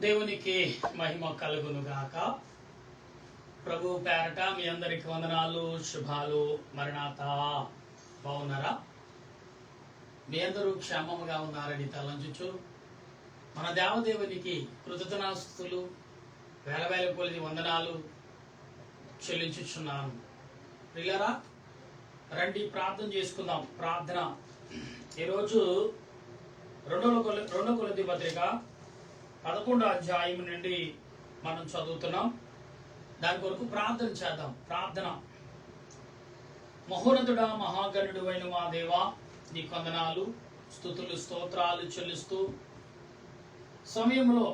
దేవునికి మహిమ కలుగును గాక. ప్రభు పేరట మీ అందరికి వందనాలు, శుభాలు. మరణాత బాగున్నారా? మీ అందరూ క్షేమముగా ఉన్నారని తలంచుచు మన దేవదేవునికి కృతజ్ఞతాస్తుతులు, వేల వేల కొలది వందనాలు చెల్లించుచున్నాను. ప్రియులారా, రండి ప్రార్థన చేసుకుందాం. ప్రార్థన ఈరోజు రెండవ కొరింథీ పత్రిక 11వ అధ్యాయం నుండి మనం చదువుతున్నాం. దాని కొరకు ప్రార్థన చేద్దాం. ప్రార్థన. మహోన్నతుడా, మహాగణుడు అయిన మా దేవా, నీ వందనాలు, స్తుతులు, స్తోత్రాలు చెల్లిస్తూ సమయంలో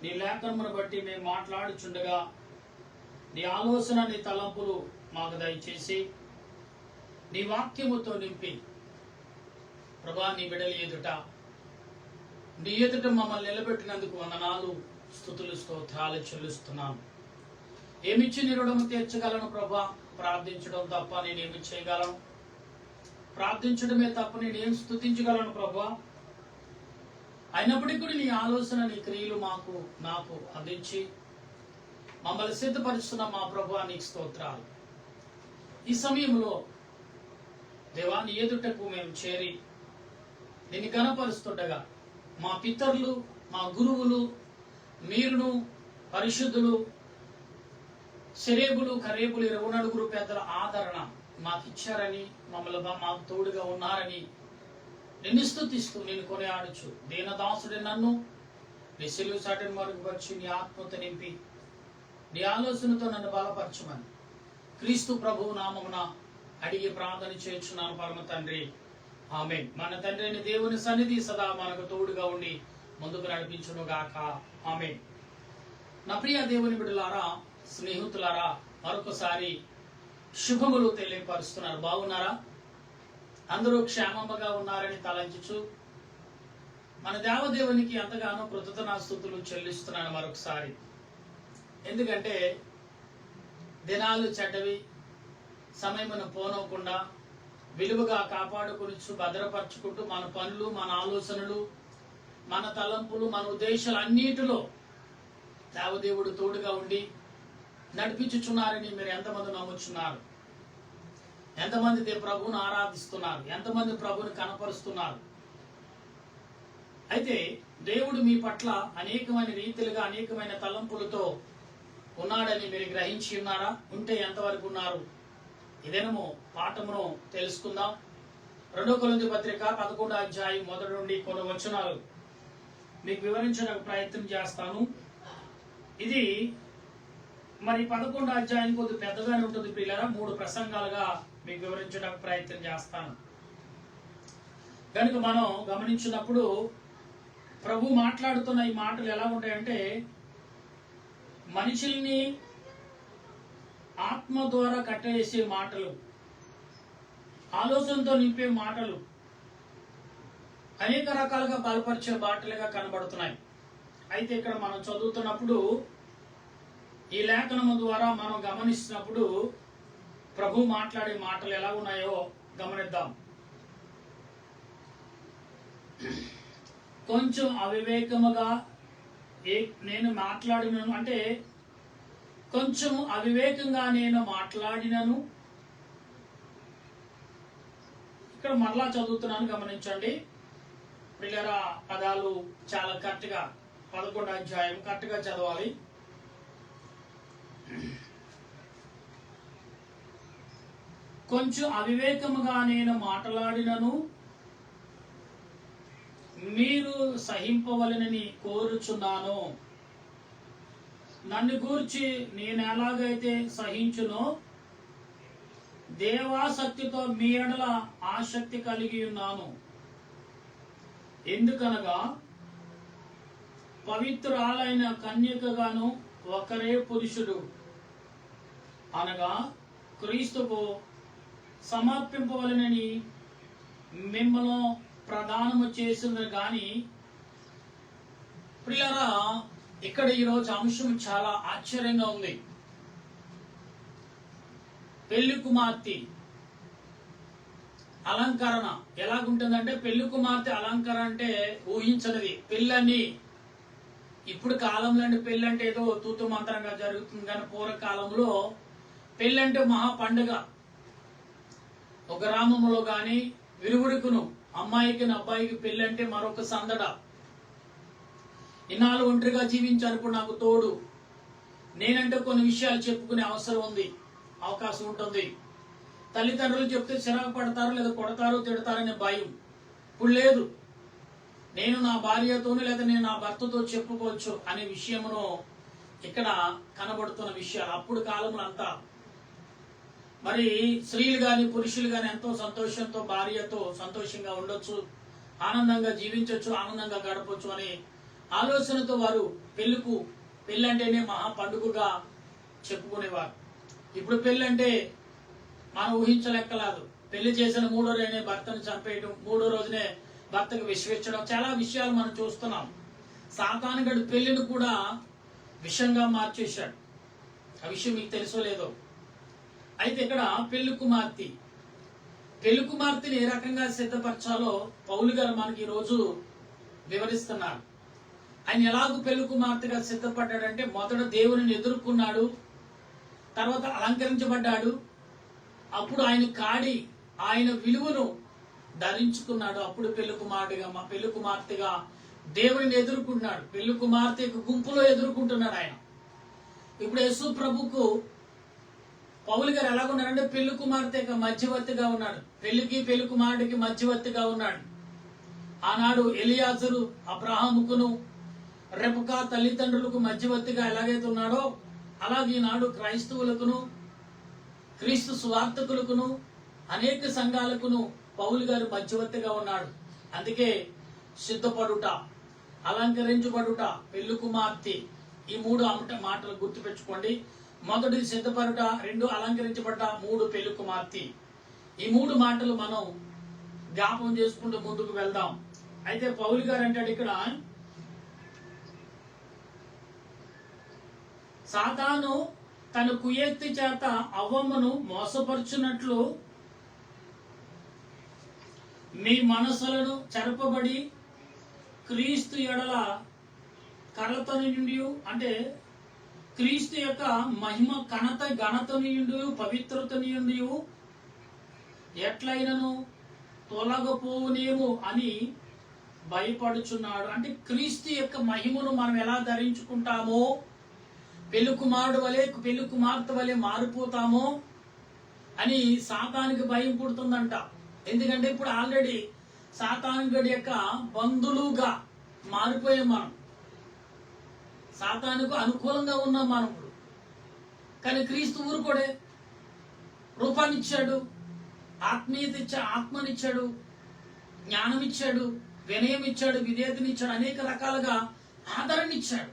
నీ లేఖనమును బట్టి మేము మాట్లాడుచుండగా నీ ఆలోచన, నీ తలంపులు మాకు దయచేసి నీ వాక్యముతో నింపి ప్రభా, నీ బిడ్డల ఎదుట నీ ఎదుట మమ్మల్ని నిలబెట్టినందుకు వందనాలు, స్తుతులు, స్తోత్రాలు చెల్లిస్తున్నాను. ఏమిచ్చి నీ రుణము తీర్చగలను ప్రభా? ప్రార్థించడం తప్ప నేనేమి చేయగలను? ప్రార్థించడమే తప్ప నేనేం స్తుతించగలను ప్రభా? అయినప్పటికీ కూడా నీ ఆలోచన, నీ క్రియలు నాకు అందించి మమ్మల్ని సిద్ధపరుస్తున్న మా ప్రభా, నీకు స్తోత్రాలు. ఈ సమయంలో దేవా, నీ ఎదుటకు మేము చేరి నిన్ను కనపరుస్తుండగా మా పితరులు, మా గురువులు, మీరును, పరిశుద్ధులు, శరేబులు, కరేబులు 24 పెద్దల ఆదరణ మాకిచ్చారని, మమ్మల్ని మాకు తోడుగా ఉన్నారని నిన్ను స్తుతిస్తూ నిన్ను కొనియాడుచు దీనదాసుడి నన్ను నీ సిలువ చాటును మరుగుపరిచి నీ ఆత్మతో నింపి నీ ఆలోచనతో నన్ను బలపరచమని క్రీస్తు ప్రభువు నామమున అడిగి ప్రార్థన చేయుచున్నాను పరమ తండ్రి, ఆమేన్. మన తండ్రి అయిన దేవుని సన్నిధి సదా మనకు తోడుగా ఉండి ముందుకు నడిపించును గాక, ఆమేన్. నా ప్రియ దేవుని బిడ్డలారా, స్నేహితులారా, మరొకసారి శుభములు తెలియపరుస్తున్నారు. బాగున్నారా? అందరూ క్షేమముగా ఉన్నారని తలంచుచు మన దేవదేవునికి ఎంతగానో కృతజ్ఞతాస్తుతులు చెల్లిస్తున్నాను మరొకసారి. ఎందుకంటే దినాలు చెడ్డవి, సమయమును పోనోకుండా విలువగా కాపాడుకొనిచ్చు భద్రపరచుకుంటూ మన పనులు, మన ఆలోచనలు, మన తలంపులు, మన ఉద్దేశాలు అన్నిటిలో దేవదేవుడు తోడుగా ఉండి నడిపించుచున్నారని మీరు ఎంతమంది నమ్ముచున్నారు? ఎంతమంది ప్రభువును ఆరాధిస్తున్నారు? ఎంతమంది ప్రభువుని కనపరుస్తున్నారు? అయితే దేవుడు మీ పట్ల అనేకమైన రీతిలుగా, అనేకమైన తలంపులతో ఉన్నాడని మీరు గ్రహించి ఉన్నారా? ఉంటే ఎంతవరకు ఉన్నారు? ఇదేనము పాఠమును తెలుసుకుందాం. 2వ కొరింథీ పత్రిక 11వ అధ్యాయం మొదటి నుండి కొన్ని వచనాలు మీకు వివరించడానికి ప్రయత్నం చేస్తాను. ఇది మరి 11వ అధ్యాయం కొద్దిగా పెద్దగానే ఉంటుంది పిల్లరా. 3 ప్రసంగాలుగా మీకు వివరించడానికి ప్రయత్నం చేస్తాను. కనుక మనం గమనించినప్పుడు ప్రభు మాట్లాడుతున్న ఈ మాటలు ఎలా ఉంటాయంటే, మనుషుల్ని ఆత్మ ద్వారా కట్టేసే మాటలు, ఆలోచనతో నింపే మాటలు, అనేక రకాలుగా బలపరిచే మాటలుగా కనబడుతున్నాయి. అయితే ఇక్కడ మనం చదువుతున్నప్పుడు ఈ లేఖనము ద్వారా మనం గమనిస్తున్నప్పుడు ప్రభు మాట్లాడే మాటలు ఎలా ఉన్నాయో గమనిద్దాం. కొంచెం అవివేకముగా నేను మాట్లాడినను అంటే, కొంచెం అవివేకంగా నేను మాట్లాడినను. ఇక్కడ మరలా చదువుతున్నాను, గమనించండి పిల్లరా. పదాలు చాలా కరెక్ట్గా 11వ అధ్యాయం కరెక్ట్గా చదవాలి. కొంచెం అవివేకముగా నేను మాట్లాడినను మీరు సహింపవలనని కోరుచున్నాను. నన్ను గూర్చి నేను ఎలాగైతే సహించునో దేవాసక్తితో మీ ఎడల ఆసక్తి కలిగి ఉన్నాను. ఎందుకనగా పవిత్రురాలైన కన్యకగాను ఒకరే పురుషుడు, అనగా క్రీస్తుకు సమర్పింపవలనని మిమ్మల్ని ప్రదానము చేసింది. గాని ప్రియులారా, ఇక్కడ ఈరోజు అంశం చాలా ఆశ్చర్యంగా ఉంది. పెళ్లి కుమార్తె అలంకరణ ఎలాగుంటుందంటే, పెళ్లి కుమార్తె అలంకరణ అంటే ఊహించనిది. పెళ్ళని ఇప్పుడు కాలంలో అంటే పెళ్ళి అంటే ఏదో తూతు మంత్రంగా జరుగుతుంది, కానీ పూర్వకాలంలో పెళ్ళి అంటే మహా పండుగ. ఒక గ్రామంలో గాని విరుగుడుకును అమ్మాయికి అబ్బాయికి పెళ్ళి అంటే మరొక సందడ. ఇన్నాళ్ళు ఒంటరిగా జీవించాను, ఇప్పుడు నాకు తోడు నేనంటే కొన్ని విషయాలు చెప్పుకునే అవసరం ఉంది, అవకాశం ఉంటుంది. తల్లిదండ్రులు చెప్తే చిరాకు పడతారు, లేదా కొడతారు, తిడతారనే భయం ఇప్పుడు లేదు. నేను నా భార్యతోనూ లేదా నేను నా భర్తతో చెప్పుకోవచ్చు అనే విషయమును ఇక్కడ కనబడుతున్న విషయాలు. అప్పుడు కాలంలో అంతా మరి స్త్రీలు గాని పురుషులు గాని ఎంతో సంతోషంతో భార్యతో సంతోషంగా ఉండొచ్చు, ఆనందంగా జీవించవచ్చు, ఆనందంగా గడపచ్చు అనే ఆలోచనతో వారు పెళ్ళి అంటేనే మహా పండుగగా చెప్పుకునేవారు. ఇప్పుడు పెళ్ళి అంటే మనం ఊహించలెక్కలేదు. పెళ్లి చేసిన 3వ రోజునే భర్తను చంపేయడం, 3వ రోజునే భర్తకు విషమిచ్చడం, చాలా విషయాలు మనం చూస్తున్నాం. సాతానుగడు పెళ్లిని కూడా విషంగా మార్చేశాడు. ఆ విషయం మీకు తెలుసో లేదో. అయితే ఇక్కడ పెళ్లి కుమార్తెని ఏ రకంగా సిద్ధపరచాలో పౌలు గారు మనకి ఈ రోజు వివరిస్తున్నారు. ఆయన ఎలాగూ పెళ్లి కుమార్తెగా సిద్ధపడ్డాడంటే, మొదట దేవుని ఎదుర్కొన్నాడు, తర్వాత అలంకరించబడ్డాడు, అప్పుడు ఆయన విలువను ధరించుకున్నాడు, అప్పుడు పెళ్లి కుమార్తెగా దేవుని ఎదుర్కొన్నాడు. పెళ్లి కుమార్తె గుంపులో ఎదుర్కొంటున్నాడు ఆయన. ఇప్పుడు యేసు ప్రభుకు పౌలు గారు ఎలాగున్నారంటే పెళ్లి కుమార్తె మధ్యవర్తిగా ఉన్నాడు, పెళ్లి కుమారుడికి మధ్యవర్తిగా ఉన్నాడు. ఆనాడు ఎలియాజరు అబ్రహాముకును రెబెకా తల్లిదండ్రులకు మధ్యవర్తిగా ఎలాగైతే ఉన్నాడో, అలాగే ఈనాడు క్రైస్తవులకును క్రీస్తు సువార్తకులకును అనేక సంఘాలకును పౌలు గారు మధ్యవర్తిగా ఉన్నాడు. అందుకే సిద్ధపడుట, అలంకరించబడుట, పెళ్లి కుమార్తె, ఈ 3 మాటలు గుర్తుపెట్టుకోండి. మొదటి సిద్ధపడుట, 2 అలంకరించబడ్డ, 3 పెళ్లి కుమార్తె. ఈ 3 మాటలు మనం జ్ఞాపకం చేసుకుంటూ ముందుకు వెళ్దాం. అయితే పౌలు గారు అంటాడు ఇక్కడ, సాతాను తన కుయుక్తి చేత అవ్వమ్మను మోసపరుచున్నట్లు మీ మనసులను చెరపబడి క్రీస్తు ఎడల కలత నుండి, అంటే క్రీస్తు యొక్క మహిమ ఘనత నుండి పవిత్రత నుండి ఎట్లయినను తొలగపోవునేమో అని భయపడుచున్నాడు. అంటే క్రీస్తు యొక్క మహిమను మనం ఎలా ధరించుకుంటామో, పెళ్లి కుమార్తె వలె మారిపోతామో అని సాతానికి భయం పుడుతుందంట. ఎందుకంటే ఇప్పుడు ఆల్రెడీ సాతానుగడి యొక్క బంధువులుగా మారిపోయాం మనం, సాతానుకు అనుకూలంగా ఉన్నాం మనం ఇప్పుడు. కానీ క్రీస్తు ఊరుకోడే, రూపాన్నిచ్చాడు, ఆత్మనిచ్చాడు, జ్ఞానం ఇచ్చాడు, వినయం ఇచ్చాడు, విధేయతనిచ్చాడు, అనేక రకాలుగా ఆదరణ ఇచ్చాడు.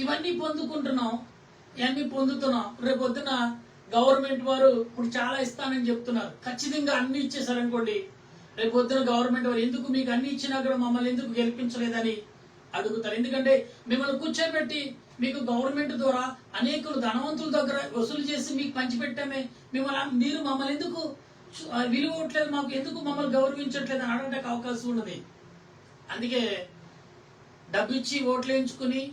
ఇవన్నీ పొందుకుంటున్నాం, ఇవన్నీ పొందుతున్నాం. రేపొద్దున గవర్నమెంట్ వారు ఇప్పుడు చాలా ఇస్తానని చెప్తున్నారు, ఖచ్చితంగా అన్ని ఇచ్చేసారనుకోండి, రేపొద్దున గవర్నమెంట్ వారు ఎందుకు మీకు అన్ని ఇచ్చినా కూడా మమ్మల్ని ఎందుకు గెలిపించలేదని అడుగుతారు. ఎందుకంటే మిమ్మల్ని కూర్చోబెట్టి మీకు గవర్నమెంట్ ద్వారా అనేకులు ధనవంతుల దగ్గర వసూలు చేసి మీకు పంచిపెట్టామే, మీరు మమ్మల్ని ఎందుకు విలువ ఇవ్వట్లేదు, మాకు ఎందుకు మమ్మల్ని గౌరవించట్లేదు అని అడగడానికి అవకాశం ఉన్నది. అందుకే డబ్బు ఇచ్చి ఓట్లు వేయించుకుని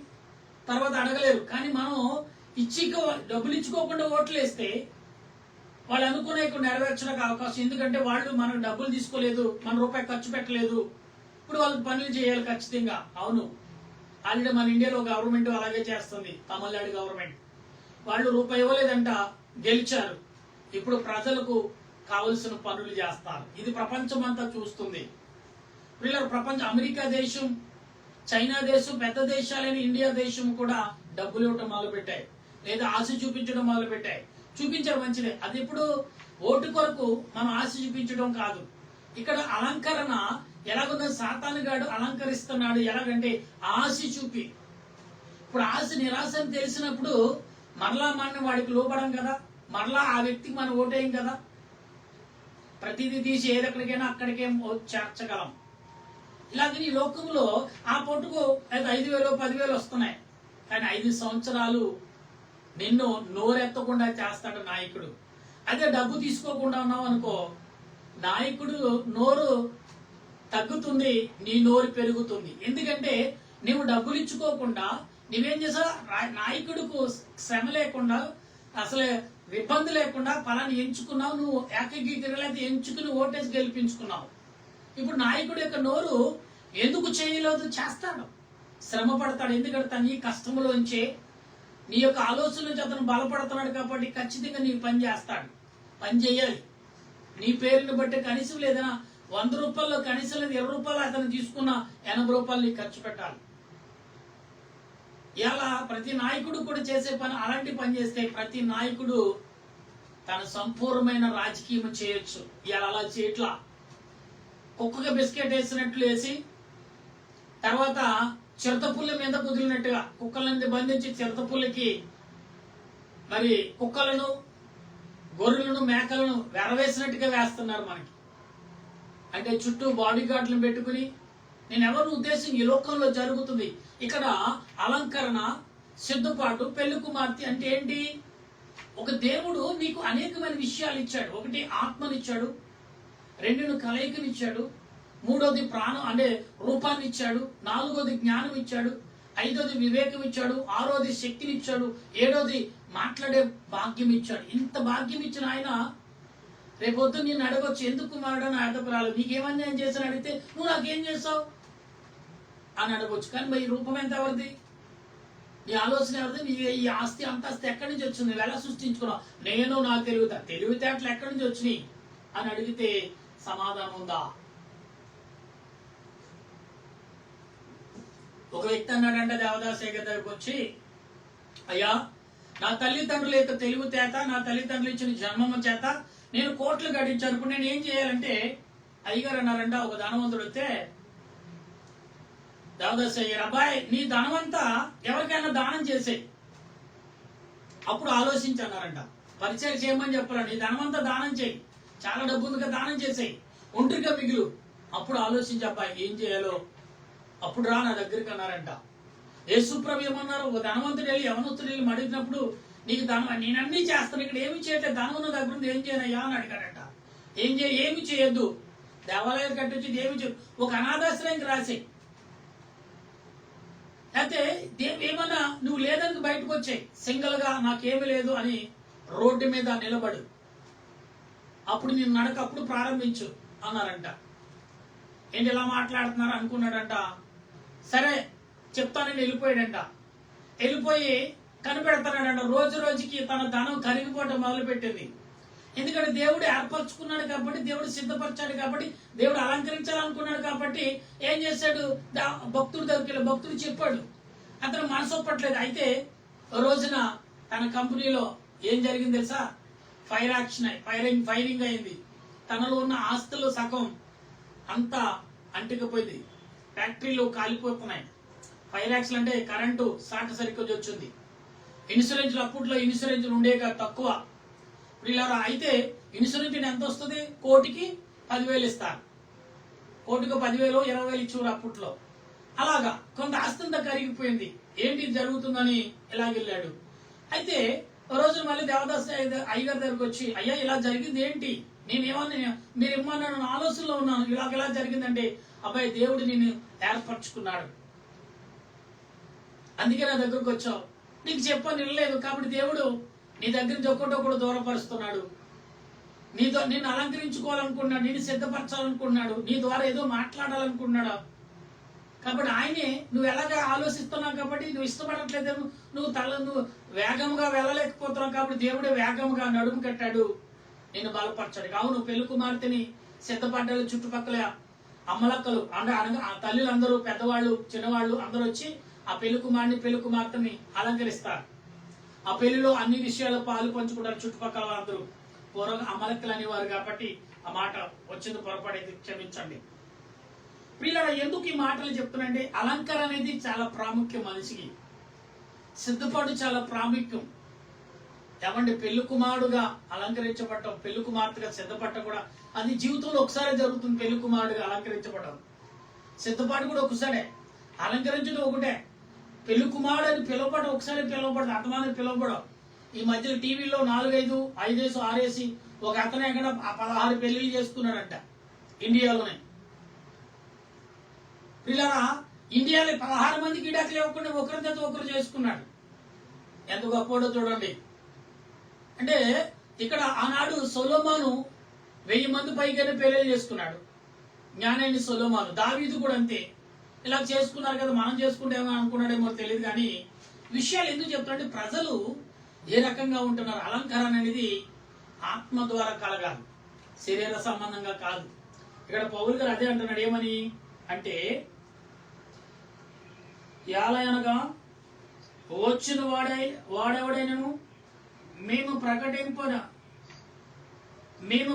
తర్వాత అడగలేరు. కానీ మనం డబ్బులు ఇచ్చుకోకుండా ఓట్లు వేస్తే వాళ్ళు అనుకునే నెరవేర్చడానికి అవకాశం. ఎందుకంటే వాళ్ళు మనకు డబ్బులు తీసుకోలేదు, మన రూపాయి ఖర్చు పెట్టలేదు, ఇప్పుడు వాళ్ళకి పనులు చేయాలి ఖచ్చితంగా. అవును, ఆల్రెడీ మన ఇండియాలో గవర్నమెంట్ అలాగే చేస్తుంది. తమిళనాడు గవర్నమెంట్ వాళ్ళు రూపాయి ఇవ్వలేదంట, గెలిచారు, ఇప్పుడు ప్రజలకు కావలసిన పనులు చేస్తారు. ఇది ప్రపంచం అంతా చూస్తుంది. అమెరికా దేశం, చైనా దేశం, పెద్ద దేశాలైన ఇండియా దేశం కూడా డబ్బులు ఇవ్వటం మొదలు పెట్టాయి, లేదా ఆశ చూపించడం మొదలు పెట్టాయి. చూపించారు, మంచిదే. అది ఇప్పుడు ఓటు కొరకు మనం ఆశ చూపించడం కాదు. ఇక్కడ అలంకరణ ఎలాగుందో, సాతానుగాడు అలంకరిస్తున్నాడు. ఎలాగంటే ఆశ చూపి. ఇప్పుడు ఆశ నిరాశ అని తెలిసినప్పుడు మరలా మనం వాడికి లోపడం కదా, మరలా ఆ వ్యక్తికి మనం ఓటేయం కదా. ప్రతిదీ తీసి ఏదెక్కడికైనా అక్కడికేం చేర్చగలం. ఇలాగే ఈ లోకంలో ఆ పొట్టుకు 5,000 10,000 వస్తున్నాయి, కానీ 5 సంవత్సరాలు నిన్ను నోరెత్తకుండా చేస్తాడు నాయకుడు. అదే డబ్బు తీసుకోకుండా ఉన్నావు అనుకో, నాయకుడు నోరు తగ్గుతుంది, నీ నోరు పెరుగుతుంది. ఎందుకంటే నువ్వు డబ్బులు ఇచ్చుకోకుండా నువ్వేం చేసావు? నాయకుడికి శ్రమ లేకుండా, అసలు ఇబ్బంది లేకుండా ఫలాన్ని ఎంచుకున్నావు, నువ్వు ఏకగీకరలేదు ఎంచుకుని ఓటేసి గెలిపించుకున్నావు. ఇప్పుడు నాయకుడి యొక్క నోరు ఎందుకు చేయలేదు? చేస్తాడు, శ్రమ పడతాడు. ఎందుకంటే తన ఈ కష్టంలోంచే నీ యొక్క ఆలోచన నుంచి అతను బలపడుతున్నాడు కాబట్టి ఖచ్చితంగా నీ పని చేస్తాడు. పని చేయాలి. నీ పేరుని బట్టి కనీసం లేదన్నా 100 రూపాయల్లో కనీసం లేదు 20 రూపాయలు అతను తీసుకున్న 80 రూపాయలు నీకు ఖర్చు పెట్టాలి. ఇలా ప్రతి నాయకుడు కూడా చేసే పని, అలాంటి పని చేస్తే ప్రతి నాయకుడు తన సంపూర్ణమైన రాజకీయం చేయొచ్చు. ఇలా అలా చేయట్లా. కుక్కగా బిస్కెట్ వేసినట్లు వేసి తర్వాత చిరతపుల్ల మీద కుదిలినట్టుగా కుక్కలని బంధించి చిరతపుల్లకి మరి కుక్కలను, గొర్రెలను, మేకలను వెరవేసినట్టుగా వేస్తున్నారు మనకి. అంటే చుట్టూ బాడీ గార్డులను పెట్టుకుని, నేను ఎవరి ఉద్దేశం ఈ లోకంలో జరుగుతుంది. ఇక్కడ అలంకరణ, సిద్ధపాటు, పెళ్లి కుమార్తె అంటే ఏంటి? ఒక దేవుడు నీకు అనేకమైన విషయాలు ఇచ్చాడు. ఒకటి ఆత్మనిచ్చాడు, 2 కలయికనిచ్చాడు, 3వది ప్రాణం అంటే రూపాన్ని ఇచ్చాడు, 4వది జ్ఞానం ఇచ్చాడు, 5వది వివేకం ఇచ్చాడు, 6వది శక్తిని ఇచ్చాడు, 7వది మాట్లాడే భాగ్యం ఇచ్చాడు. ఇంత భాగ్యం ఇచ్చిన ఆయన రేపొద్దు నేను అడగొచ్చు, ఎందుకు కుమారుడు నా అర్థపురాలు నీకేమన్నా ఏం చేశాను అడిగితే నువ్వు నాకేం చేస్తావు అని అడగొచ్చు. కానీ మరి ఈ రూపం ఎంత ఎవరిది? నీ ఆలోచన ఎవరిది? నీ ఈ ఆస్తి అంతస్తి ఎక్కడి నుంచి వచ్చింది? నువ్వు ఎలా సృష్టించుకున్నావు? నేను నా తెలివితేటలు ఎక్కడి నుంచి వచ్చినాయి అని అడిగితే సమాధానం ఉందా? ఒక వ్యక్తి అన్నాడంటే దేవదాసేగర్ దగ్గరకు వచ్చి, అయ్యా నా తల్లిదండ్రుల యొక్క తెలివితేట, నా తల్లిదండ్రులు ఇచ్చిన జన్మము చేత నేను కోట్లు గడించాను. ఇప్పుడు నేను ఏం చేయాలంటే, అయ్యగారు అన్నారంట, ఒక ధనవంతుడు వస్తే దేవదాసేగర్, అబ్బాయి నీ ధనమంతా ఎవరికైనా దానం చేసే, అప్పుడు ఆలోచించి అన్నారంట. పరిచయం చేయమని చెప్పాలండి, నీ ధనమంతా దానం చేయి, చాలా డబ్బు ఉందిగా దానం చేసేయి, ఒంటరిగా మిగులు, అప్పుడు ఆలోచించి అబ్బాయి ఏం చేయాలో అప్పుడు రా నా దగ్గరికి అన్నారంట. యేసుప్రభు ఏమన్నారు? ఒక ధనవంతుడు వెళ్ళి యవనస్తుడు వెళ్ళి అడిగినప్పుడు, నీకు ధనం నేనన్నీ చేస్తాను, ఇక్కడ ఏమి చేయట్లేదు, ధనం ఉన్న దగ్గర ఉంది, ఏం చేయనయ్యా అని అడిగాడంట. ఏమి చేయొద్దు, దేవాలయాలు కట్టించి ఏమి చేయదు, ఒక అనాథాశ్రయానికి రాసే, అయితే ఏమన్నా నువ్వు లేదని బయటకు వచ్చాయి, సింగిల్ గా నాకేమి లేదు అని రోడ్డు మీద నిలబడు, అప్పుడు నేను నడక అప్పుడు ప్రారంభించు అన్నారంట. ఏంటి ఇలా మాట్లాడుతున్నారు అనుకున్నాడంట. సరే చెప్తానని వెళ్ళిపోయాడంట. వెళ్ళిపోయి కనిపెడతాడంట. రోజు రోజుకి తన ధనం కరిగిపోవటం మొదలు పెట్టింది. ఎందుకంటే దేవుడు ఏర్పరచుకున్నాడు కాబట్టి, దేవుడు సిద్ధపరిచాడు కాబట్టి, దేవుడు అలంకరించాలనుకున్నాడు కాబట్టి ఏం చేశాడు? భక్తుడు దగ్గరికి భక్తుడు చెప్పాడు, అతను మనసు ఒప్పట్లేదు. అయితే రోజున తన కంపెనీలో ఏం జరిగింది తెలుసా? ఫైరింగ్ అయింది. తనలో ఉన్న ఆస్తులు సగం అంతా అంటుకుపోయింది, ఫ్యాక్టరీలు కాలిపోతున్నాయి. ఫైర్ యాక్సిడెంట్ అంటే కరెంటు షార్ట్ సర్క్యూట్ వచ్చింది. ఇన్సూరెన్స్లు అప్పట్లో ఇన్సూరెన్స్లు ఉండేగా తక్కువ. ఇలా అయితే ఇన్సూరెన్స్ ఎంత వస్తుంది? కోటికి 10,000 ఇస్తారు. కోటికి 10,000, 20,000 ఇచ్చారు అప్పట్లో. అలాగా కొంత ఆస్తంతా కరిగిపోయింది. ఏంటి జరుగుతుందని ఇలాగెళ్ళాడు. అయితే రోజు మళ్ళీ దేవదాస్ అయ్యగారి దగ్గరకు వచ్చి, అయ్యా ఇలా జరిగింది ఏంటి? నేనేమన్నా మీరు ఏమన్నాను ఆలోచనలో ఉన్నాను, ఇలా జరిగిందంటే, అబ్బాయి దేవుడు నేను ఏర్పరచుకున్నాడు, అందుకే నా దగ్గరకు వచ్చావు, నీకు చెప్పని వినలేదు కాబట్టి దేవుడు నీ దగ్గర నుంచి ఒక్కటొక్కడు దూరపరుస్తున్నాడు. నిన్ను అలంకరించుకోవాలనుకున్నాడు, నిన్ను సిద్ధపరచాలనుకున్నాడు, నీ ద్వారా ఏదో మాట్లాడాలనుకున్నాడు. కాబట్టి ఆయనే నువ్వు ఎలాగా ఆలోచిస్తున్నావు కాబట్టి నువ్వు ఇష్టపడట్లేదేమో, నువ్వు వేగంగా వెళ్ళలేకపోతున్నావు కాబట్టి దేవుడే వేగంగా నడుము కట్టాడు, నేను బలపరచాడు. అవును, పెళ్లి కుమార్తెని సిద్ధపడ్డాడు. చుట్టుపక్కల అమ్మలక్కలు అనగా ఆ తల్లులందరూ, పెద్దవాళ్ళు చిన్నవాళ్ళు అందరూ వచ్చి ఆ పెళ్లి కుమారుని పెళ్లి కుమార్తెని అలంకరిస్తారు. ఆ పెళ్లిలో అన్ని విషయాలు పాలు పంచుకుంటారు చుట్టుపక్కల వాళ్ళందరూ. పూర్వం అమ్మలక్కలు అనేవారు కాబట్టి ఆ మాట వచ్చింది, పొరపాటు క్షమించండి. పిల్లల ఎందుకు ఈ మాటలు చెప్తున్నాంటే, అలంకరణ అనేది చాలా ప్రాముఖ్యం. మనిషికి సిద్ధపాటు చాలా ప్రాముఖ్యం. ఏమంటే పెళ్లి కుమారుడుగా అలంకరించబడటం, పెళ్లి కుమార్తెగా సిద్ధపడటం కూడా అది జీవితంలో ఒకసారి జరుగుతుంది. పెళ్లి కుమారుడుగా అలంకరించబడడం, సిద్ధపాటు కూడా ఒకసారే. అలంకరించడం ఒకటే, పెళ్లి కుమారుడు అని పిలువబడడం ఒకసారి పిలువబడదు, అతమాన్ని పిలువబడం. ఈ మధ్యలో టీవీలో 4, 5, 6 ఒక అతనే అక్కడ 16 పెళ్లిళ్ళు చేసుకున్నాడంట ఇండియాలోనే. పిల్లరా ఇండియాలో 16 మందికి విడాకులు ఇవ్వకుండా ఒకరి తర్వాత ఒకరు చేసుకున్నాడు. ఎంత గొప్పడో చూడండి. అంటే ఇక్కడ ఆనాడు సొలొమోను 1000 మంది పైగానే పెళ్లి చేసుకున్నాడు. జ్ఞానాన్ని సొలొమోను. దావీదు కూడా అంతే. ఇలా చేసుకున్నారు కదా, మనం చేసుకుంటేమో అనుకున్నాడేమో తెలియదు. కానీ విషయాలు ఎందుకు చెప్తారంటే ప్రజలు ఏ రకంగా ఉంటున్నారు. అలంకరణ అనేది ఆత్మ ద్వారా కలగాలి, శరీర సంబంధంగా కాదు. ఇక్కడ పౌలు గారు అదే అంటున్నాడు. ఏమని అంటే, యాలయనగా వచ్చిన వాడెవడైనను మేము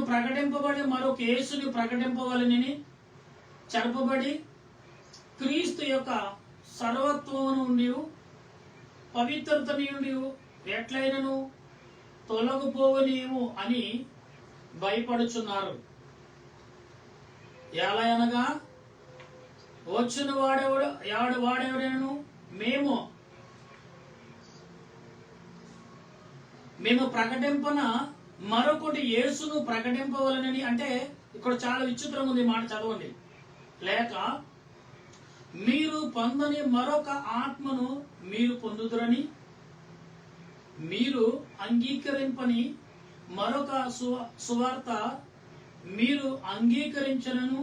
ప్రకటింపబడి మరొక యేసుని ప్రకటింపవలనని చెరపబడి క్రీస్తు యొక్క సర్వత్వము నుండి పవిత్రత నుండి ఎట్లయినను తొలగిపోవనేమో అని భయపడుచున్నారు. ఎలాగనగా వచ్చిన వాడెవడైనను మేము ప్రకటింపన మరొకటి యేసును ప్రకటింపవలనని. అంటే ఇక్కడ చాలా విచిత్రం ఉంది, మాట చదవండి. లేక మీరు పొందని మరొక ఆత్మను మీరు పొందుదురని, మీరు అంగీకరింపని మరొక సువార్త మీరు అంగీకరించనను.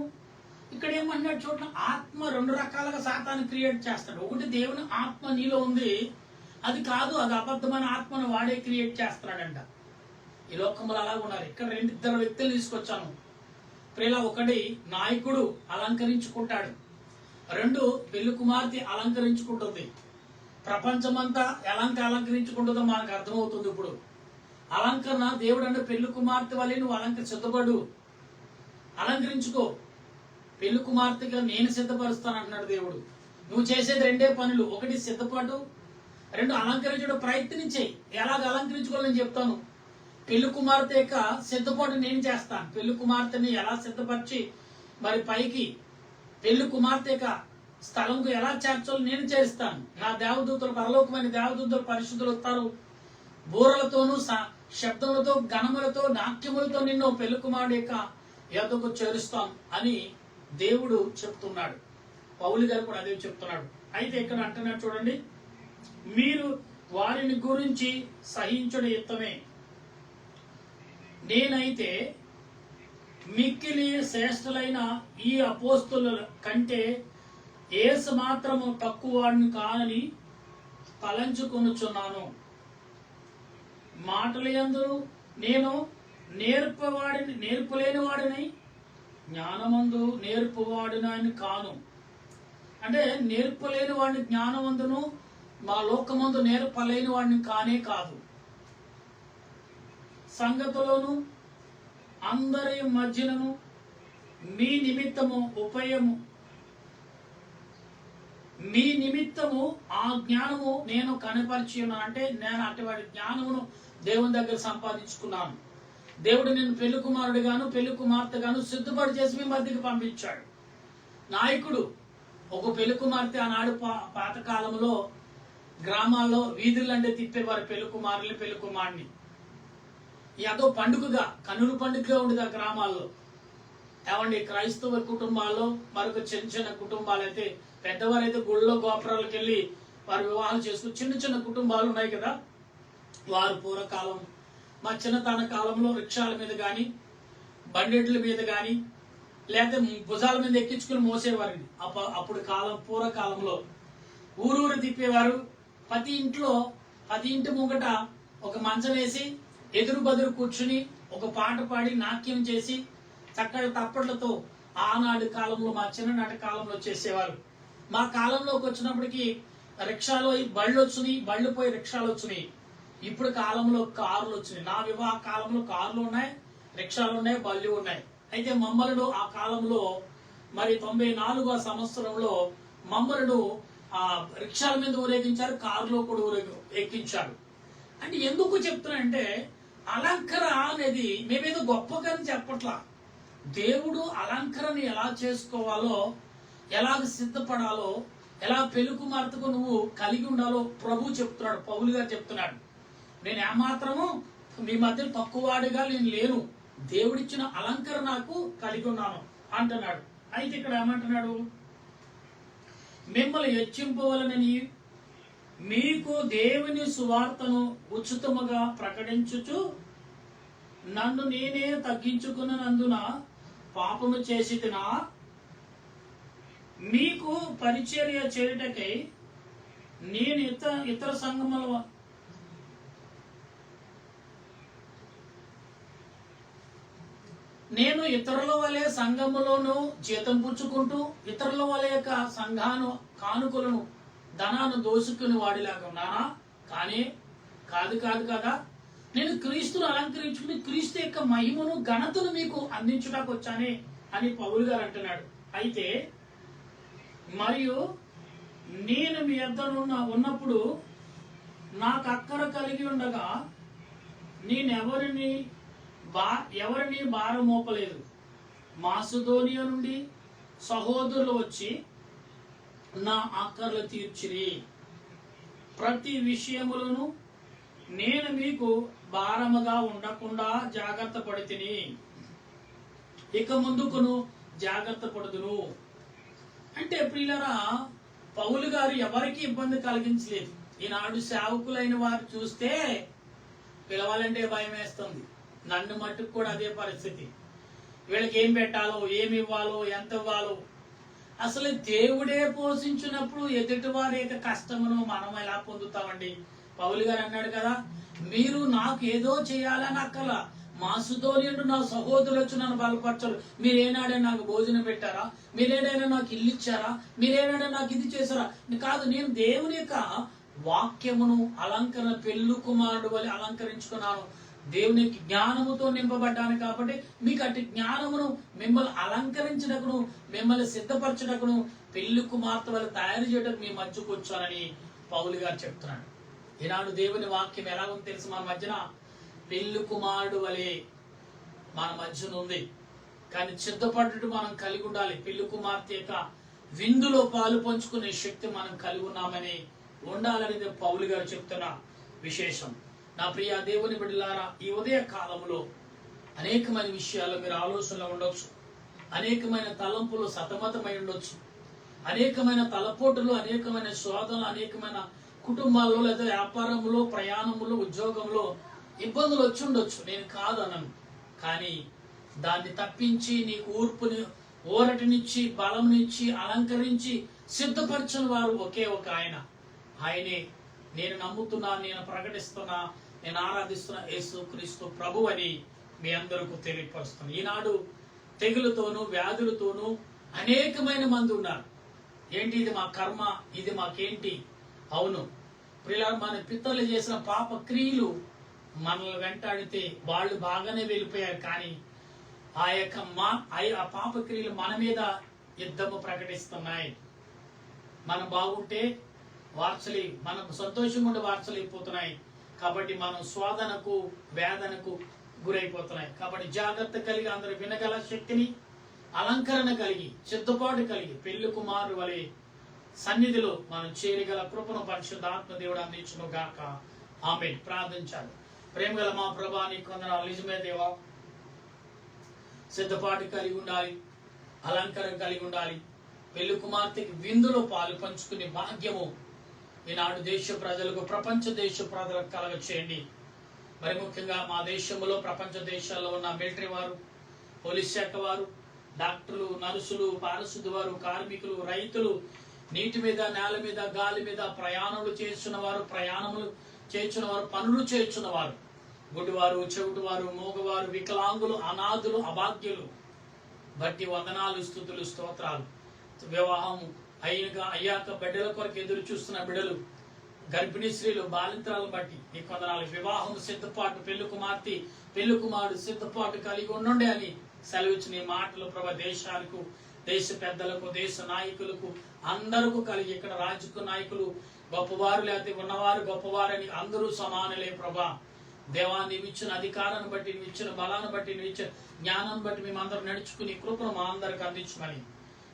ఇక్కడ ఏమన్నాడు చూడండి, ఆత్మ 2 రకాలుగా సాతాను క్రియేట్ చేస్తాడు. ఒకటి దేవుని ఆత్మ నీలో ఉంది, అది కాదు, అది అబద్ధమైన ఆత్మను వాడే క్రియేట్ చేస్తున్నాడంట. ఈ లోకంలో అలాగ ఉన్నారు. ఇక్కడ 2 వ్యక్తులు తీసుకొచ్చాను ప్రియుల. ఒకటి నాయకుడు అలంకరించుకుంటాడు, 2 పెళ్లి కుమార్తె అలంకరించుకుంటుంది. ప్రపంచమంతా ఎలాంటి అలంకరించుకుంటుందో మనకు అర్థమవుతుంది. ఇప్పుడు అలంకరణ దేవుడు అంటే పెళ్లి కుమార్తె వల్ల నువ్వు సిద్ధపడు, అలంకరించుకో. పెళ్లి కుమార్తెగా నేను సిద్ధపరుస్తాను అంటున్నాడు దేవుడు. నువ్వు చేసేది 2 పనులు. ఒకటి సిద్ధపాటు, 2 అలంకరించడం ప్రయత్నించేయి. ఎలాగ అలంకరించుకోవాలని చెప్తాను. పెళ్లి కుమార్తె యొక్క సిద్ధపాటు నేను చేస్తాను. పెళ్లి కుమార్తెని ఎలా సిద్ధపరిచి మరి పైకి పెళ్లి కుమార్తె యొక్క స్థలంకు ఎలా చేర్చాలో నేను చేస్తాను. నా దేవదూతలు, పరలోకమైన దేవదూతలు, పరిశుద్ధులు వస్తారు. బూరలతోనూ శబ్దములతో, గణములతో, నాట్యములతో నిన్ను పెళ్లి కుమారుడు యొక్క యొద్దకు చేరుస్తాం అని దేవుడు చెప్తున్నాడు. పౌలు గారు కూడా అదే చెప్తున్నాడు. అయితే ఇక్కడ అంటున్నాడు చూడండి, మీరు వారిని గురించి సహించుట యుక్తమే. నేనైతే మిక్కిలి శ్రేష్ఠులైన ఈ అపోస్తుల కంటే యేసు మాత్రము తక్కువ వాడిని కానని తలంచుకొనుచున్నాను. మాటల యందు నేను నేర్పులేని వాడిని, జ్ఞానమందు నేర్పువాడిని కాను. అంటే నేర్పలేని వాడిని జ్ఞానమందును, మా లోకమందు నేర్పలేని వాడిని కానే కాదు. సంగతులను అందరి మధ్యను మీ నిమిత్తము ఆ జ్ఞానము నేను కనపరిచి ఉన్నాను. అంటే నేను అటువంటి జ్ఞానమును దేవుని దగ్గర సంపాదించుకున్నాను. దేవుడు నేను పెళ్లి కుమారుడిగాను పెళ్లి కుమార్తెగాను సిద్ధపడి చేసి మీ మధ్యకి పంపించాడు. నాయకుడు ఒక పెళ్లి కుమార్తె ఆనాడు పాతకాలంలో గ్రామాల్లో వీధులంటే తిప్పేవారు పెళ్లి కుమారుని పెళ్లి కుమారుని. అదో పండుగగా, కన్నుల పండుగగా ఉండేది ఆ గ్రామాల్లో. ఏమండి, క్రైస్తవ కుటుంబాల్లో మరొక చిన్న చిన్న కుటుంబాలు అయితే, పెద్దవారైతే గుళ్ళో గోపురాలకు వెళ్ళి వారు వివాహాలు చేసుకుని చిన్న చిన్న కుటుంబాలు ఉన్నాయి కదా, వారు పూర్వకాలం మా చిన్నతన కాలంలో రిక్షాల మీద కానీ బండెడ్ల మీద కానీ లేకపోతే భుజాల మీద ఎక్కించుకుని మోసేవారండి. అప్పుడు పూర్వకాలంలో ఊరూరు తిప్పేవారు. ప్రతి ఇంటి ముంగట ఒక మంచం వేసి ఎదురు బదురు కూర్చుని ఒక పాట పాడి నాట్యం చేసి చక్కటి తప్పట్లతో ఆనాటి కాలంలో, మా చిన్ననాటి కాలంలో చేసేవారు. మా కాలంలోకి వచ్చినప్పటికీ రిక్షాలో బళ్ళు వచ్చినాయి, బళ్ళు పోయి రిక్షాలు వచ్చినాయి. ఇప్పుడు కాలంలో కార్లు వచ్చినాయి. నా వివాహ కాలంలో కార్లు ఉన్నాయి, రిక్షాలు ఉన్నాయి, బళ్ళు ఉన్నాయి. అయితే మమ్మలను ఆ కాలంలో మరి 94వ సంవత్సరంలో మమ్మలను రిక్షాల మీద ఊరేగించారు, కారులో కూడా ఎక్కించారు. అంటే ఎందుకు చెప్తున్నానంటే, అలంకరణ అనేది మేమేదో గొప్పగా చెప్పట్లా. దేవుడు అలంకరణ ఎలా చేసుకోవాలో, ఎలాగ సిద్ధపడాలో, ఎలా పెళ్లి కుమార్తెకు నువ్వు కలిగి ఉండాలో ప్రభు చెప్తున్నాడు. పౌలు గారు చెప్తున్నాడు, నేను ఏమాత్రము మీ మధ్య తక్కువవాడిగా నేను లేను, దేవుడిచ్చిన అలంకరణ నాకు కలిగి ఉన్నాను అంటున్నాడు. అయితే ఇక్కడ ఏమంటున్నాడు, మిమ్మల్ని హెచ్చింపవలనని మీకు దేవుని సువార్తను ఉచితముగా ప్రకటించుచు నన్ను నేనే తగ్గించుకున్నందున పాపము చేసితినా? మీకు పరిచర్య చేయుటకై నేను ఇతర సంఘముల నేను ఇతరుల వలె సంఘములోను జీతం పుచ్చుకుంటూ ఇతరుల వలె యొక్క సంఘాను కానుకలను ధనాన్ని దోసుకుని వాడిలాగా ఉన్నానా? కానీ కాదు కాదు కదా, నేను క్రీస్తును అలంకరించుకుని క్రీస్తు యొక్క మహిమను ఘనతను మీకు అందించుటకు వచ్చానే అని పౌలు గారు అంటున్నాడు. అయితే మరియు నేను మీ యొద్ద ఉన్నప్పుడు నాకు అక్కర కలిగి ఉండగా నేనెవరిని ఎవరిని భారం మోపలేదు. మాసిదోనియ నుండి సహోదరులు వచ్చి నా అక్కర్లు తీర్చిరి. ప్రతి విషయములను నేను మీకు భారముగా ఉండకుండా జాగ్రత్త పడితిని, ఇక ముందుకును జాగ్రత్త పడుదును. అంటే ప్రియులరా, పౌలు గారు ఎవరికి ఇబ్బంది కలిగించలేదు. ఈనాడు సేవకులైన వారు చూస్తే పిలవాలంటే భయం వేస్తుంది. నన్ను మట్టుకు కూడా అదే పరిస్థితి. వీళ్ళకి ఏం పెట్టాలో, ఏమి ఇవ్వాలో, ఎంత ఇవ్వాలో. అసలు దేవుడే పోషించినప్పుడు ఎదుటి వారి యొక్క కష్టమును మనం ఎలా పొందుతామండి? పౌలు గారు అన్నాడు కదా, మీరు నాకు ఏదో చేయాలని అక్కల మాసిదోనియుడు నా సహోదరులు వచ్చి నన్ను బలపరచరు. మీరేనాడే నాకు భోజనం పెట్టారా? మీరేనాడే నాకు ఇల్లు ఇచ్చారా? మీరేనాడే నాకు ఇది చేశారా? కాదు, నేను దేవుని యొక్క వాక్యమును అలంకరణ పెళ్లి కుమారుడు వలె అలంకరించుకున్నాను. దేవునికి జ్ఞానముతో నింపబడ్డాను కాబట్టి మీకు అటు జ్ఞానమును మిమ్మల్ని అలంకరించడకును మిమ్మల్ని సిద్ధపరచడకును పెళ్లి కుమార్తె వల్ల తయారు చేయడానికి మీ మధ్యకు వచ్చానని పౌలు గారు చెప్తున్నాడు. ఈనాడు దేవుని వాక్యం ఎలా ఉంది తెలుసు? మన మధ్యన పెళ్లి కుమారుడు వలె మన మధ్యన ఉంది. కానీ సిద్ధపడ్డట్టు మనం కలిగి ఉండాలి. పెళ్లి కుమార్తె యొక్క విందులో పాలు పంచుకునే శక్తి మనం కలిగి ఉన్నామని ఉండాలనేది పౌలు గారు చెప్తున్న విశేషం. నా ప్రియ దేవుని బిడ్డలారా, ఈ ఉదయ కాలంలో అనేకమైన విషయాలు మీరు ఆలోచనలో ఉండొచ్చు. అనేకమైన తలంపులు సతమతమై ఉండొచ్చు. అనేకమైన తలపోటులు, అనేకమైన శోధనలు, అనేకమైన కుటుంబాల్లో లేదా వ్యాపారంలో, ప్రయాణంలో, ఉద్యోగంలో ఇబ్బందులు వచ్చి ఉండొచ్చు. నేను కాదనను. కానీ దాన్ని తప్పించి నీకు ఊర్పుని, ఊరటినిచ్చి, బలంనిచ్చి, అలంకరించి సిద్ధపరచని వారు ఒకే ఒక ఆయన. ఆయనే నేను నమ్ముతున్నా, నేను ప్రకటిస్తున్నా, నేను ఆరాధిస్తున్నా యేసు క్రీస్తు ప్రభు అని మీ అందరికీ తెలియపరుస్తున్నా. ఈనాడు తెగులతోనూ వ్యాధులతోనూ అనేకమైన మంది ఉన్నారు. ఏంటి ఇది మా కర్మ, ఇది మాకేంటి? అవును ప్రియులారా, మన పితరులు చేసిన పాప క్రియలు మనల్ని వెంటాడితే వాళ్ళు బాగానే వెళ్ళిపోయారు. కానీ ఆ పాప క్రియలు మన మీద యుద్ధము ప్రకటిస్తున్నాయి. మనం బాగుంటే మనం సంతోషంగా ఉండే వార్చలైపోతున్నాయి. కాబట్టి మనం శోధనకు, వేదనకు గురైపోతున్నాయి. కాబట్టి జాగ్రత్త కలిగి అందరూ వినగల శక్తిని, అలంకరణ కలిగి, సిద్ధపాటు కలిగి పెళ్లి కుమారు వలె సన్నిధిలో మనం చేరగల కృపను పరిశుద్ధాత్మ దేవుడు అందించును గాక. ఆమేన్. ప్రార్థించాలి. ప్రేమగల మా ప్రభా, నీకు వందనాలు. నిజమే దేవా, సిద్ధపాటు కలిగి ఉండాలి, అలంకరణ కలిగి ఉండాలి. పెళ్లి కుమార్తెకి విందులో పాలు పంచుకునే భాగ్యము ఈనాడు దేశ ప్రజలకు, ప్రపంచ దేశ ప్రజలకు కలగ చేయండి. మరి ముఖ్యంగా మా దేశంలో, ప్రపంచ దేశాల్లో ఉన్న మిలిటరీ వారు, పోలీస్ శాఖ వారు, డాక్టర్లు, నర్సులు, పారిశుద్ధ వారు, కార్మికులు, రైతులు, నీటి మీద, నేల మీద, గాలి మీద ప్రయాణములు చేస్తున్నవారు, పనులు చేస్తున్నవారు, గుడివారు, చెవిటివారు, మూగవారు, వికలాంగులు, అనాథులు, అభాగ్యులు బట్టి వందనాలు, స్తుతులు, స్తోత్రాలు. వివాహం అయ్యాక బిడ్డల కొరకు ఎదురు చూస్తున్న బిడ్డలు, గర్భిణీ స్త్రీలు, బాలింతరాలను బట్టి నీకు వందనాలు. వివాహం సిద్ధపాటు, పెళ్లి కుమార్తె, పెళ్లి కుమారుడు సిద్ధపాటు కలిగి ఉండండి అని సెలవిచ్చిన ఈ మాటలు ప్రభా దేశాలకు, దేశ పెద్దలకు, దేశ నాయకులకు అందరికీ కలిగి, ఇక్కడ రాజకీయ నాయకులు గొప్పవారు లేకపోతే ఉన్నవారు గొప్పవారని అందరూ సమానులే ప్రభా. దేవా, నీవు ఇచ్చిన అధికారాన్ని బట్టి, నువ్వు ఇచ్చిన బలాన్ని బట్టి, నువ్వు ఇచ్చిన జ్ఞానాన్ని బట్టి మేమందరం నడుచుకుని కృపను మా అందరికి అందించమని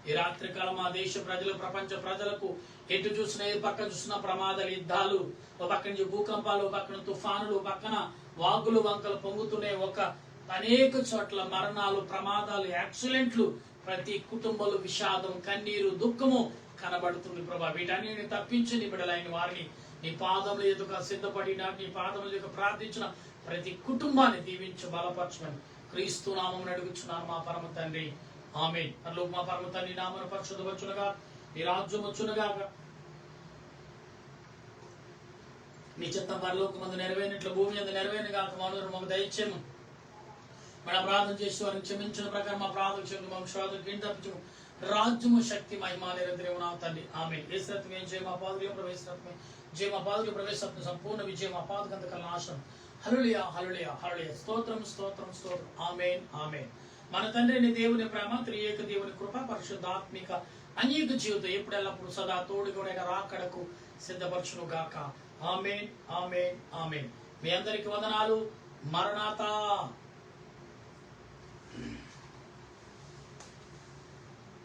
ఈ రాత్రికాలం మా దేశ ప్రజలు, ప్రపంచ ప్రజలకు ఎటు చూసినా, ఏ పక్క చూసిన ప్రమాదాలు, యుద్ధాలు, ఒక పక్క నుంచి భూకంపాలు, ఒక పక్కన తుఫానులు, పక్కన వాగులు వంకలు పొంగుతూనే అనేక చోట్ల మరణాలు, ప్రమాదాలు, యాక్సిడెంట్లు, ప్రతి కుటుంబంలో విషాదం, కన్నీరు, దుఃఖము కనబడుతుంది ప్రభా. వీటన్నిటిని తప్పించి నీ బిడ్డలైన వారిని నీ పాదముల ఎదుక సిద్ధపడిన, నీ పాదముల ఎదుక ప్రార్థించిన ప్రతి కుటుంబాన్ని దీవించి బలపరచమని క్రీస్తు నామం అడుగుచున్నాను మా పరమ తండ్రి, ఆమేన్. పరలోక మా పరమ తండ్రి నామమున పరిశుద్ధపరచునుగా, నీ రాజ్యం వచ్చునుగా, నీ చిత్తం పరలోకమందు నెరవేరినట్లు భూమి అందు నెరవేరునుగా. మాకు దయచేయము. మన ప్రార్థన చేసి వారిని క్షమించిన ప్రకారం మా ప్రార్థన క్షమించు, మా శోధన కింద తప్పించు. రాజ్యము శక్తి మహిమ నిరంతరము నా తండ్రి, ఆమేన్. యేసురత్నమే జయ, మా పాదుల ప్రవేశరత్నమే జయ, మా పాదుల ప్రవేశరత్న సంపూర్ణ విజయం, మా పాదకంతక నాశనం. హల్లెలూయా హల్లెలూయా హల్లెలూయా. స్తోత్రం స్తోత్రం స్తోత్రం. ఆమేన్ ఆమేన్. మన తండ్రిని దేవుని ప్రేమ, త్రియేక దేవుని కృప, పరిశుద్ధాత్మిక అనేక జీవితం ఎప్పుడెల్లప్పుడు సదా తోడుగోడైన రాకడకు సిద్ధపరచును గాక. ఆమేన్ ఆమేన్ ఆమేన్. మీ అందరికి వందనాలు. మరణాతా.